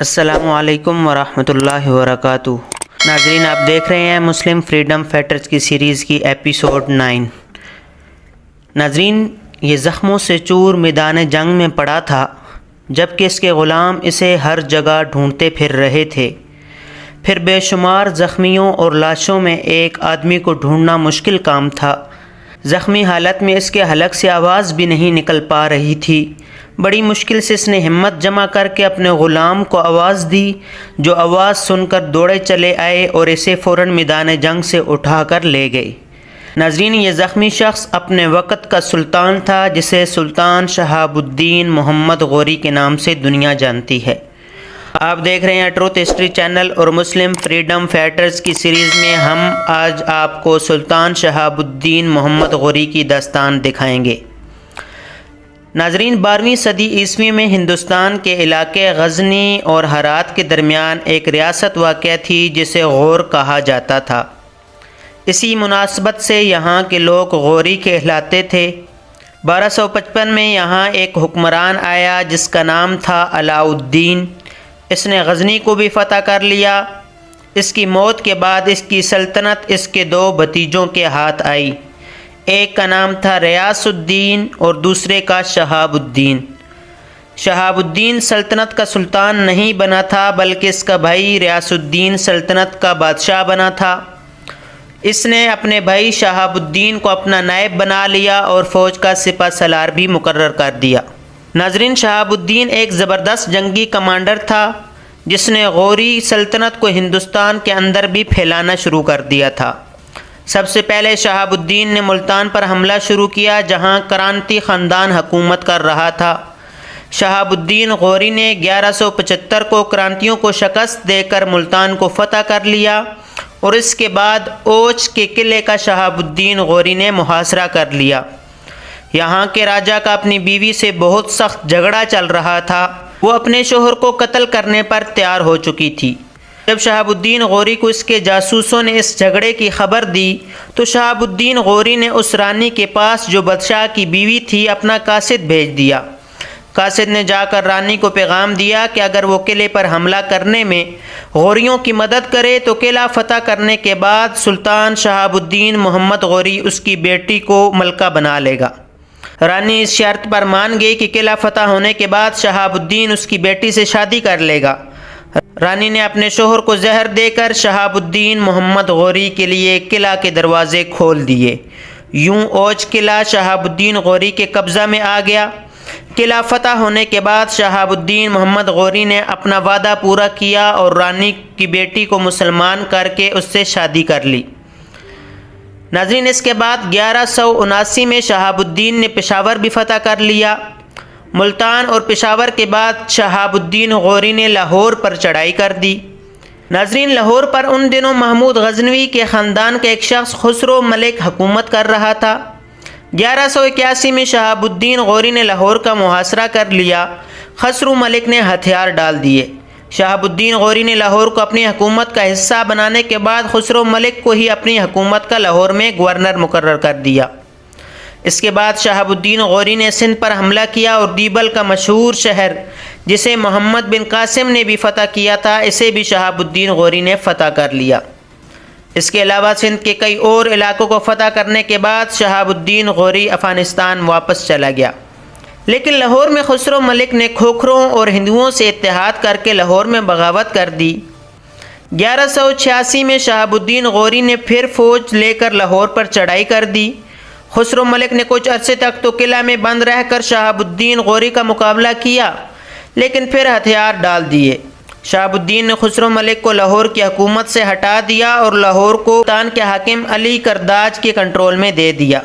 السلام علیکم ورحمۃ اللہ وبرکاتہ۔ ناظرین، آپ دیکھ رہے ہیں مسلم فریڈم فائٹرز کی سیریز کی ایپیسوڈ 9۔ ناظرین، یہ زخموں سے چور میدان جنگ میں پڑا تھا، جبکہ اس کے غلام اسے ہر جگہ ڈھونڈتے پھر رہے تھے۔ پھر بے شمار زخمیوں اور لاشوں میں ایک آدمی کو ڈھونڈنا مشکل کام تھا۔ زخمی حالت میں اس کے حلق سے آواز بھی نہیں نکل پا رہی تھی۔ بڑی مشکل سے اس نے ہمت جمع کر کے اپنے غلام کو آواز دی، جو آواز سن کر دوڑے چلے آئے اور اسے فوراً میدان جنگ سے اٹھا کر لے گئے۔ ناظرین، یہ زخمی شخص اپنے وقت کا سلطان تھا، جسے سلطان شہاب الدین محمد غوری کے نام سے دنیا جانتی ہے۔ آپ دیکھ رہے ہیں ٹروتھ ہسٹری چینل اور مسلم فریڈم فائٹرز کی سیریز میں ہم آج آپ کو سلطان شہاب الدین محمد غوری کی داستان دکھائیں گے۔ ناظرین، 12ویں صدی عیسوی میں ہندوستان کے علاقے غزنی اور ہرات کے درمیان ایک ریاست واقع تھی جسے غور کہا جاتا تھا۔ اسی مناسبت سے یہاں کے لوگ غوری کہلاتے تھے۔ 1255 میں یہاں ایک حکمران آیا جس کا نام تھا علاء الدین۔ اس نے غزنی کو بھی فتح کر لیا۔ اس کی موت کے بعد اس کی سلطنت اس کے 2 بھتیجوں کے ہاتھ آئی۔ ایک کا نام تھا ریاض الدین اور دوسرے کا شہاب الدین۔ شہاب الدین سلطنت کا سلطان نہیں بنا تھا، بلکہ اس کا بھائی ریاض الدین سلطنت کا بادشاہ بنا تھا۔ اس نے اپنے بھائی شہاب الدین کو اپنا نائب بنا لیا اور فوج کا سپہ سالار بھی مقرر کر دیا۔ ناظرین، شہاب الدین ایک زبردست جنگی کمانڈر تھا، جس نے غوری سلطنت کو ہندوستان کے اندر بھی پھیلانا شروع کر دیا تھا۔ سب سے پہلے شہاب الدین نے ملتان پر حملہ شروع کیا، جہاں کرانتی خاندان حکومت کر رہا تھا۔ شہاب الدین غوری نے 1175 کو کرانتیوں کو شکست دے کر ملتان کو فتح کر لیا، اور اس کے بعد اوچ کے قلعے کا شہاب الدین غوری نے محاصرہ کر لیا۔ یہاں کے راجا کا اپنی بیوی سے بہت سخت جھگڑا چل رہا تھا۔ وہ اپنے شوہر کو قتل کرنے پر تیار ہو چکی تھی۔ جب شہاب الدین غوری کو اس کے جاسوسوں نے اس جھگڑے کی خبر دی، تو شہاب الدین غوری نے اس رانی کے پاس جو بادشاہ کی بیوی تھی اپنا قاصد بھیج دیا۔ قاصد نے جا کر رانی کو پیغام دیا کہ اگر وہ قلعے پر حملہ کرنے میں غوریوں کی مدد کرے تو قلعہ فتح کرنے کے بعد سلطان شہاب الدین محمد غوری اس کی بیٹی کو ملکہ بنا لے گا۔ رانی اس شرط پر مان گئی کہ قلعہ فتح ہونے کے بعد شہاب الدین اس کی بیٹی سے شادی کر لے گا۔ رانی نے اپنے شوہر کو زہر دے کر شہاب الدین محمد غوری کے لیے قلعہ کے دروازے کھول دیے۔ یوں اوچ قلعہ شہاب الدین غوری کے قبضہ میں آ گیا۔ قلعہ فتح ہونے کے بعد شہاب الدین محمد غوری نے اپنا وعدہ پورا کیا اور رانی کی بیٹی کو مسلمان کر کے اس سے شادی کر لی۔ ناظرین، اس کے بعد 1179 میں شہاب الدین نے پشاور بھی فتح کر لیا۔ ملتان اور پشاور کے بعد شہاب الدین غوری نے لاہور پر چڑھائی کر دی۔ ناظرین، لاہور پر ان دنوں محمود غزنوی کے خاندان کا ایک شخص خسرو ملک حکومت کر رہا تھا۔ 1181 میں شہاب الدین غوری نے لاہور کا محاصرہ کر لیا۔ خسرو ملک نے ہتھیار ڈال دیے۔ شہاب الدین غوری نے لاہور کو اپنی حکومت کا حصہ بنانے کے بعد خسرو ملک کو ہی اپنی حکومت کا لاہور میں گورنر مقرر کر دیا۔ اس کے بعد شہاب الدین غوری نے سندھ پر حملہ کیا اور دیبل کا مشہور شہر، جسے محمد بن قاسم نے بھی فتح کیا تھا، اسے بھی شہاب الدین غوری نے فتح کر لیا۔ اس کے علاوہ سندھ کے کئی اور علاقوں کو فتح کرنے کے بعد شہاب الدین غوری افغانستان واپس چلا گیا۔ لیکن لاہور میں خسرو ملک نے کھوکھروں اور ہندوؤں سے اتحاد کر کے لاہور میں بغاوت کر دی۔ 1186 میں شہاب الدین غوری نے پھر فوج لے کر لاہور پر چڑھائی کر دی۔ خسرو ملک نے کچھ عرصے تک تو قلعہ میں بند رہ کر شہاب الدین غوری کا مقابلہ کیا، لیکن پھر ہتھیار ڈال دیے۔ شہاب الدین نے خسرو ملک کو لاہور کی حکومت سے ہٹا دیا اور لاہور کو ملتان کے حاکم علی کرداج کے کنٹرول میں دے دیا۔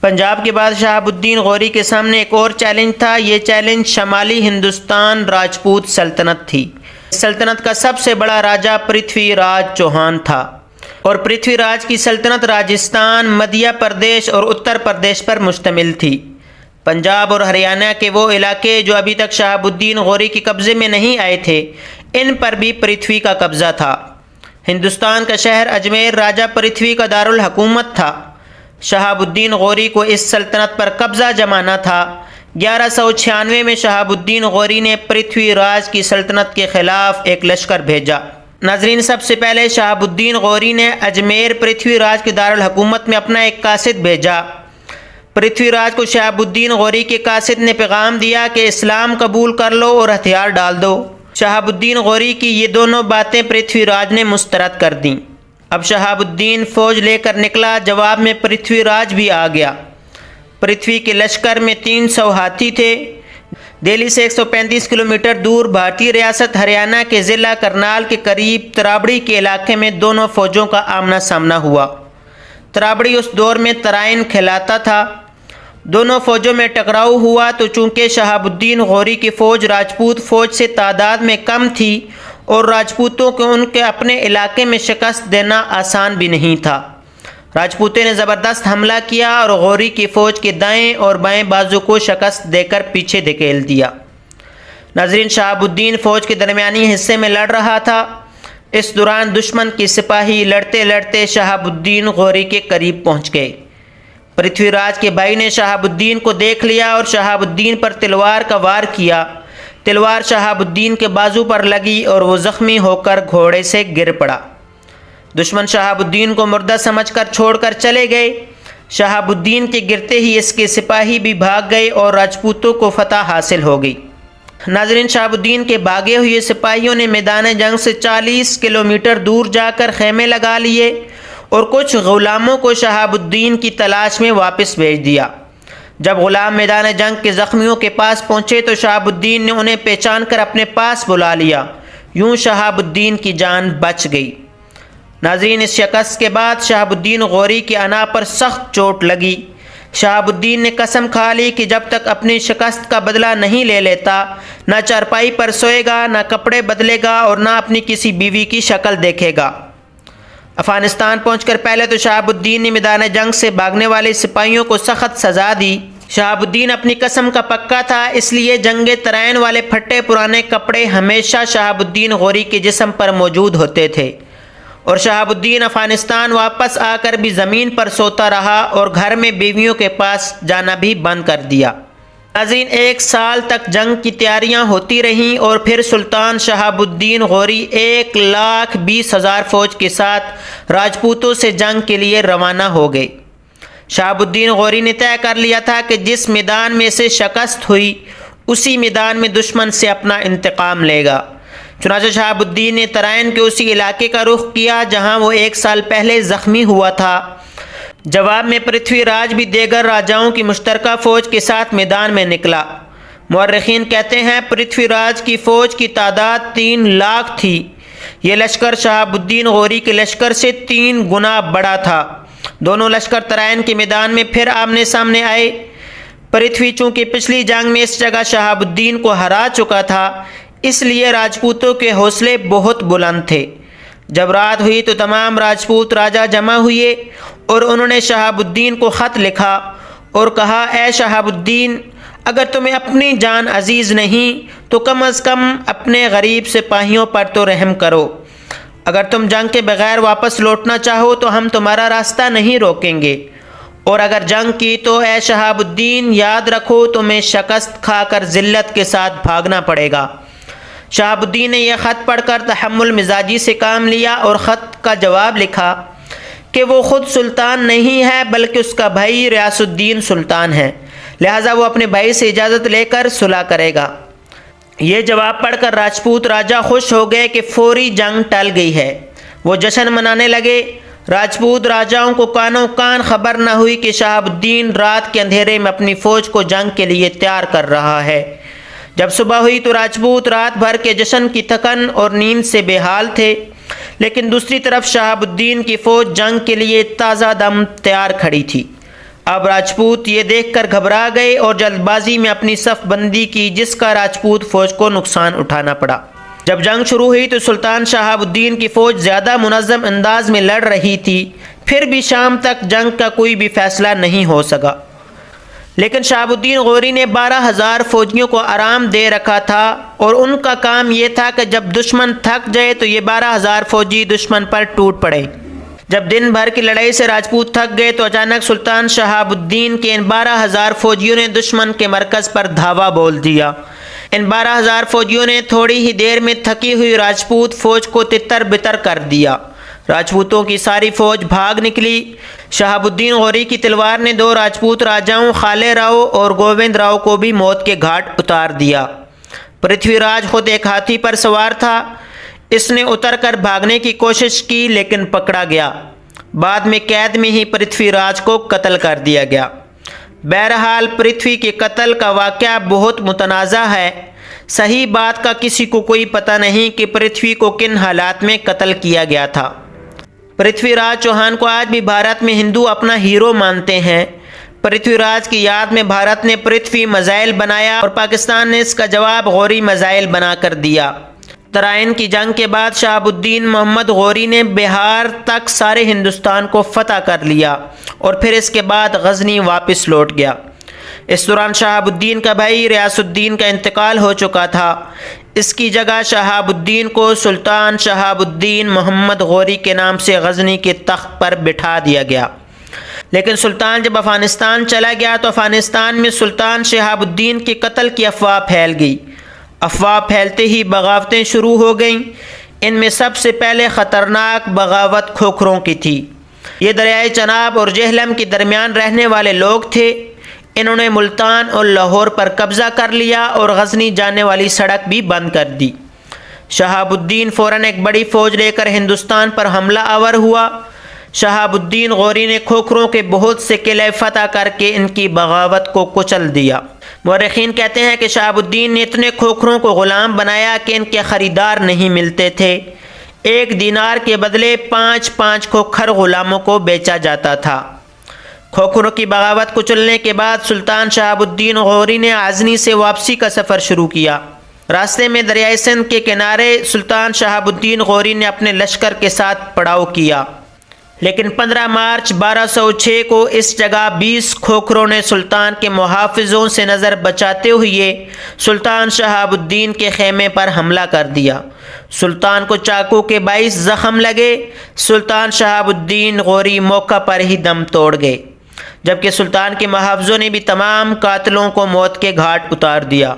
پنجاب کے بعد شہاب الدین غوری کے سامنے ایک اور چیلنج تھا۔ یہ چیلنج شمالی ہندوستان راجپوت سلطنت تھی۔ سلطنت کا سب سے بڑا راجا پرتھوی راج چوہان تھا، اور پرتھوی راج کی سلطنت راجستھان، مدھیہ پردیش اور اتر پردیش پر مشتمل تھی۔ پنجاب اور ہریانہ کے وہ علاقے جو ابھی تک شہاب الدین غوری کے قبضے میں نہیں آئے تھے، ان پر بھی پرتھوی کا قبضہ تھا۔ ہندوستان کا شہر اجمیر راجا پرتھوی کا دارالحکومت تھا۔ شہاب الدین غوری کو اس سلطنت پر قبضہ جمانا تھا۔ 1196 میں شہاب الدین غوری نے پرتھوی راج کی سلطنت کے خلاف ایک لشکر بھیجا۔ ناظرین، سب سے پہلے شہاب الدین غوری نے اجمیر پرتھوی راج کے دارالحکومت میں اپنا ایک قاصد بھیجا۔ پرتھوی راج کو شہاب الدین غوری کے قاصد نے پیغام دیا کہ اسلام قبول کر لو اور ہتھیار ڈال دو۔ شہاب الدین غوری کی یہ دونوں باتیں پرتھوی راج نے مسترد کر دیں۔ اب شہاب الدین فوج لے کر نکلا۔ جواب میں پرتھوی راج بھی آ گیا۔ پرتھوی کے لشکر میں 300 ہاتھی تھے۔ دہلی سے 135 کلومیٹر دور بھارتی ریاست ہریانہ کے ضلع کرنال کے قریب ترابڑی کے علاقے میں دونوں فوجوں کا آمنا سامنا ہوا۔ ترابڑی اس دور میں ترائن کھلاتا تھا۔ دونوں فوجوں میں ٹکراؤ ہوا تو چونکہ شہاب الدین غوری کی فوج راجپوت فوج سے تعداد میں کم تھی اور راجپوتوں کو ان کے اپنے علاقے میں شکست دینا آسان بھی نہیں تھا، راجپوتوں نے زبردست حملہ کیا اور غوری کی فوج کے دائیں اور بائیں بازو کو شکست دے کر پیچھے دھکیل دیا۔ ناظرین، شہاب الدین فوج کے درمیانی حصے میں لڑ رہا تھا۔ اس دوران دشمن کے سپاہی لڑتے لڑتے شہاب الدین غوری کے قریب پہنچ گئے۔ پرتھوی راج کے بھائی نے شہاب الدین کو دیکھ لیا اور شہاب الدین پر تلوار کا وار کیا۔ تلوار شہاب الدین کے بازو پر لگی اور وہ زخمی ہو کر گھوڑے سے گر پڑا۔ دشمن شہاب الدین کو مردہ سمجھ کر چھوڑ کر چلے گئے۔ شہاب الدین کے گرتے ہی اس کے سپاہی بھی بھاگ گئے اور راجپوتوں کو فتح حاصل ہو گئی۔ ناظرین، شہاب الدین کے بھاگے ہوئے سپاہیوں نے میدان جنگ سے 40 کلومیٹر دور جا کر خیمے لگا لیے اور کچھ غلاموں کو شہاب الدین کی تلاش میں واپس بھیج دیا۔ جب غلام میدان جنگ کے زخمیوں کے پاس پہنچے تو شہاب الدین نے انہیں پہچان کر اپنے پاس بلا لیا۔ یوں شہاب الدین کی جان بچ گئی۔ ناظرین، اس شکست کے بعد شہاب الدین غوری کی انا پر سخت چوٹ لگی۔ شہاب الدین نے قسم کھا لی کہ جب تک اپنی شکست کا بدلہ نہیں لے لیتا، نہ چارپائی پر سوئے گا، نہ کپڑے بدلے گا اور نہ اپنی کسی بیوی کی شکل دیکھے گا۔ افغانستان پہنچ کر پہلے تو شہاب الدین نے میدان جنگ سے بھاگنے والے سپاہیوں کو سخت سزا دی۔ شہاب الدین اپنی قسم کا پکا تھا، اس لیے جنگ ترائن والے پھٹے پرانے کپڑے ہمیشہ شہاب الدین غوری کے جسم پر موجود ہوتے تھے، اور شہاب الدین افغانستان واپس آ کر بھی زمین پر سوتا رہا اور گھر میں بیویوں کے پاس جانا بھی بند کر دیا۔ ناظرین، 1 سال تک جنگ کی تیاریاں ہوتی رہیں اور پھر سلطان شہاب الدین غوری 1,20,000 فوج کے ساتھ راجپوتوں سے جنگ کے لیے روانہ ہو گئے۔ شہاب الدین غوری نے طے کر لیا تھا کہ جس میدان میں سے شکست ہوئی اسی میدان میں دشمن سے اپنا انتقام لے گا۔ چنانچہ شہاب الدین نے ترائن کے اسی علاقے کا رخ کیا جہاں وہ 1 سال پہلے زخمی ہوا تھا۔ جواب میں پرتھوی راج بھی دیگر راجاؤں کی مشترکہ فوج کے ساتھ میدان میں نکلا۔ مورخین کہتے ہیں پرتھوی راج کی فوج کی تعداد 3 لاکھ تھی۔ یہ لشکر شہاب الدین غوری کے لشکر سے 3 گنا بڑا تھا۔ دونوں لشکر ترائن کے میدان میں پھر آمنے سامنے آئے۔ پرتھوی چونکہ پچھلی جنگ میں اس جگہ شہاب الدین کو ہرا چکا تھا، اس لیے راجپوتوں کے حوصلے بہت بلند تھے۔ جب رات ہوئی تو تمام راجپوت راجا جمع ہوئے اور انہوں نے شہاب الدین کو خط لکھا اور کہا، اے شہاب الدین، اگر تمہیں اپنی جان عزیز نہیں تو کم از کم اپنے غریب سپاہیوں پر تو رحم کرو۔ اگر تم جنگ کے بغیر واپس لوٹنا چاہو تو ہم تمہارا راستہ نہیں روکیں گے، اور اگر جنگ کی تو اے شہاب الدین یاد رکھو تمہیں شکست کھا کر ذلت کے ساتھ بھاگنا پڑے گا۔ شہاب الدین نے یہ خط پڑھ کر تحمل مزاجی سے کام لیا اور خط کا جواب لکھا کہ وہ خود سلطان نہیں ہے بلکہ اس کا بھائی ریاض الدین سلطان ہے، لہٰذا وہ اپنے بھائی سے اجازت لے کر صلح کرے گا۔ یہ جواب پڑھ کر راجپوت راجا خوش ہو گئے کہ فوری جنگ ٹل گئی ہے۔ وہ جشن منانے لگے۔ راجپوت راجاؤں کو کانوں کان خبر نہ ہوئی کہ شہاب الدین رات کے اندھیرے میں اپنی فوج کو جنگ کے لیے تیار کر رہا ہے۔ جب صبح ہوئی تو راجپوت رات بھر کے جشن کی تھکن اور نیند سے بے حال تھے، لیکن دوسری طرف شہاب الدین کی فوج جنگ کے لیے تازہ دم تیار کھڑی تھی۔ اب راجپوت یہ دیکھ کر گھبرا گئے اور جلد بازی میں اپنی صف بندی کی، جس کا راجپوت فوج کو نقصان اٹھانا پڑا۔ جب جنگ شروع ہوئی تو سلطان شہاب الدین کی فوج زیادہ منظم انداز میں لڑ رہی تھی، پھر بھی شام تک جنگ کا کوئی بھی فیصلہ نہیں ہو سکا۔ لیکن شہاب الدین غوری نے 12,000 فوجیوں کو آرام دے رکھا تھا اور ان کا کام یہ تھا کہ جب دشمن تھک جائے تو یہ 12,000 فوجی دشمن پر ٹوٹ پڑے۔ جب دن بھر کی لڑائی سے راجپوت تھک گئے تو اچانک سلطان شہاب الدین کے ان 12,000 فوجیوں نے دشمن کے مرکز پر دھاوا بول دیا۔ ان 12,000 فوجیوں نے تھوڑی ہی دیر میں تھکی ہوئی راجپوت فوج کو تتر بتر کر دیا۔ راجپوتوں کی ساری فوج بھاگ نکلی۔ شہاب الدین غوری کی تلوار نے 2 راجپوت راجاؤں خالے راؤ اور گووند راؤ کو بھی موت کے گھاٹ اتار دیا۔ پرتھوی راج خود ایک ہاتھی پر سوار تھا۔ اس نے اتر کر بھاگنے کی کوشش کی لیکن پکڑا گیا۔ بعد میں قید میں ہی پرتھوی راج کو قتل کر دیا گیا۔ بہرحال پرتھوی کے قتل کا واقعہ بہت متنازع ہے۔ صحیح بات کا کسی کو کوئی پتہ نہیں کہ پرتھوی کو کن حالات میں قتل کیا گیا تھا۔ پرتھوی راج چوہان کو آج بھی بھارت میں ہندو اپنا ہیرو مانتے ہیں۔ پرتھوی راج کی یاد میں بھارت نے پرتھوی میزائل بنایا اور پاکستان نے اس کا جواب غوری میزائل بنا کر دیا۔ ترائن کی جنگ کے بعد شہاب الدین محمد غوری نے بہار تک سارے ہندوستان کو فتح کر لیا اور پھر اس کے بعد غزنی واپس لوٹ گیا۔ اس دوران شہاب الدین کا بھائی ریاض الدین کا انتقال ہو چکا تھا۔ اس کی جگہ شہاب الدین کو سلطان شہاب الدین محمد غوری کے نام سے غزنی کے تخت پر بٹھا دیا گیا۔ لیکن سلطان جب افغانستان چلا گیا تو افغانستان میں سلطان شہاب الدین کے قتل کی افواہ پھیل گئی۔ افواہ پھیلتے ہی بغاوتیں شروع ہو گئیں۔ ان میں سب سے پہلے خطرناک بغاوت کھوکھروں کی تھی۔ یہ دریائے چناب اور جہلم کے درمیان رہنے والے لوگ تھے۔ انہوں نے ملتان اور لاہور پر قبضہ کر لیا اور غزنی جانے والی سڑک بھی بند کر دی۔ شہاب الدین فوراً ایک بڑی فوج لے کر ہندوستان پر حملہ آور ہوا۔ شہاب الدین غوری نے کھوکھروں کے بہت سے قلعے فتح کر کے ان کی بغاوت کو کچل دیا۔ مورخین کہتے ہیں کہ شہاب الدین نے اتنے کھوکھروں کو غلام بنایا کہ ان کے خریدار نہیں ملتے تھے۔ 1 دینار کے بدلے 5 کھوکھر غلاموں کو بیچا جاتا تھا۔ کھوکھروں کی بغاوت کچلنے کے بعد سلطان شہاب الدین غوری نے غزنی سے واپسی کا سفر شروع کیا۔ راستے میں دریائے سندھ کے کنارے سلطان شہاب الدین غوری نے اپنے لشکر کے ساتھ پڑاؤ کیا، لیکن 15 مارچ 1206 کو اس جگہ 20 کھوکھروں نے سلطان کے محافظوں سے نظر بچاتے ہوئے سلطان شہاب الدین کے خیمے پر حملہ کر دیا۔ سلطان کو چاقو کے 22 زخم لگے۔ سلطان شہاب الدین غوری موقع پر ہی دم توڑ گئے، جبکہ سلطان کے محافظوں نے بھی تمام قاتلوں کو موت کے گھاٹ اتار دیا۔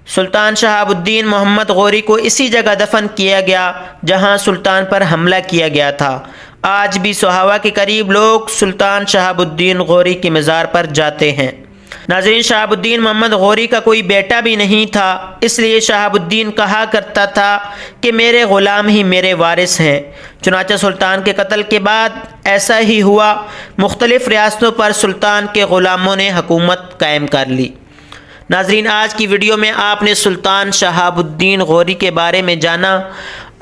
سلطان شہاب الدین محمد غوری کو اسی جگہ دفن کیا گیا جہاں سلطان پر حملہ کیا گیا تھا۔ آج بھی سہاوا کے قریب لوگ سلطان شہاب الدین غوری کی مزار پر جاتے ہیں۔ ناظرین، شہاب الدین محمد غوری کا کوئی بیٹا بھی نہیں تھا، اس لیے شہاب الدین کہا کرتا تھا کہ میرے غلام ہی میرے وارث ہیں۔ چنانچہ سلطان کے قتل کے بعد ایسا ہی ہوا۔ مختلف ریاستوں پر سلطان کے غلاموں نے حکومت قائم کر لی۔ ناظرین، آج کی ویڈیو میں آپ نے سلطان شہاب الدین غوری کے بارے میں جانا۔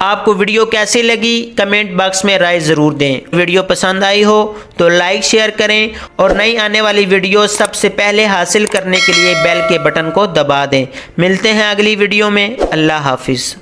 آپ کو ویڈیو کیسی لگی کمنٹ باکس میں رائے ضرور دیں۔ ویڈیو پسند آئی ہو تو لائک شیئر کریں اور نئی آنے والی ویڈیو سب سے پہلے حاصل کرنے کے لیے بیل کے بٹن کو دبا دیں۔ ملتے ہیں اگلی ویڈیو میں۔ اللہ حافظ۔